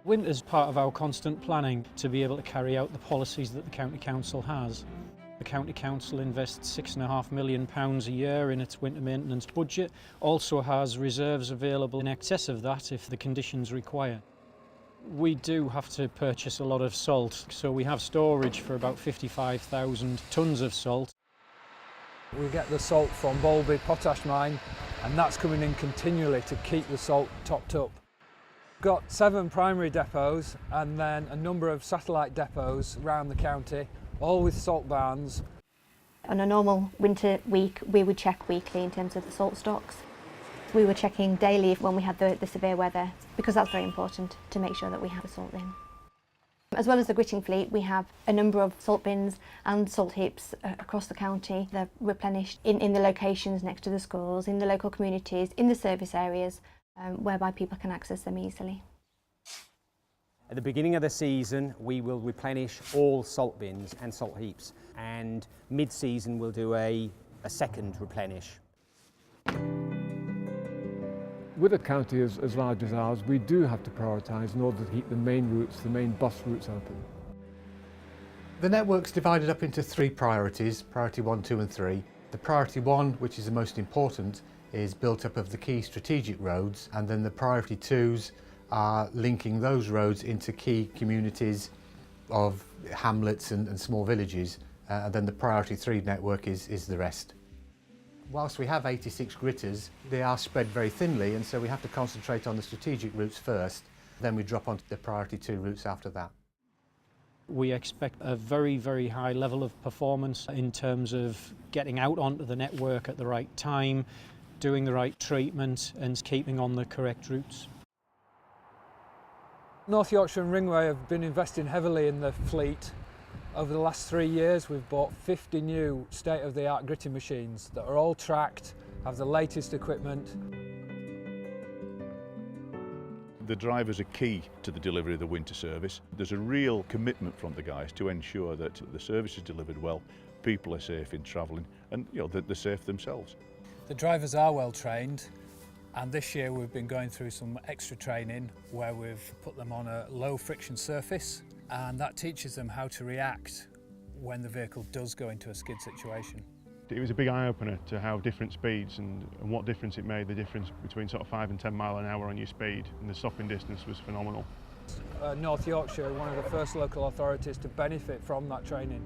Winter's part of our constant planning to be able to carry out the policies that the County Council has. The County Council invests £6.5 million a year in its winter maintenance budget, also has reserves available in excess of that if the conditions require. We do have to purchase a lot of salt, so we have storage for about 55,000 tonnes of salt. We get the salt from Bolby Potash Mine, and that's coming in continually to keep the salt topped up. We've got 7 primary depots and then a number of satellite depots around the county, all with salt barns. On a normal winter week, we would check weekly in terms of the salt stocks. We were checking daily when we had the severe weather, because that's very important to make sure that we have the salt in. As well as the gritting fleet, we have a number of salt bins and salt heaps across the county. They're replenished in the locations next to the schools, in the local communities, in the service areas, whereby people can access them easily. At the beginning of the season, we will replenish all salt bins and salt heaps, and mid-season we'll do a second replenish. With a county as large as ours, we do have to prioritise in order to keep the main routes, the main bus routes open. The network's divided up into 3 priorities, priority 1, 2 and 3. The priority 1, which is the most important, is built up of the key strategic roads, and then the priority 2s are linking those roads into key communities of hamlets and small villages, and then the priority 3 network is the rest. Whilst we have 86 gritters, they are spread very thinly, and so we have to concentrate on the strategic routes first, then we drop onto the priority 2 routes after that. We expect a very, very high level of performance in terms of getting out onto the network at the right time, doing the right treatment and keeping on the correct routes. North Yorkshire and Ringway have been investing heavily in the fleet. Over the last 3 years, we've bought 50 new state-of-the-art gritting machines that are all tracked, have the latest equipment. The drivers are key to the delivery of the winter service. There's a real commitment from the guys to ensure that the service is delivered well, people are safe in travelling, and that they're safe themselves. The drivers are well trained, and this year we've been going through some extra training where we've put them on a low friction surface, and that teaches them how to react when the vehicle does go into a skid situation. It was a big eye-opener to how different speeds and what difference it made, the difference between sort of 5 and 10 mile an hour on your speed, and the stopping distance was phenomenal. North Yorkshire, one of the first local authorities to benefit from that training.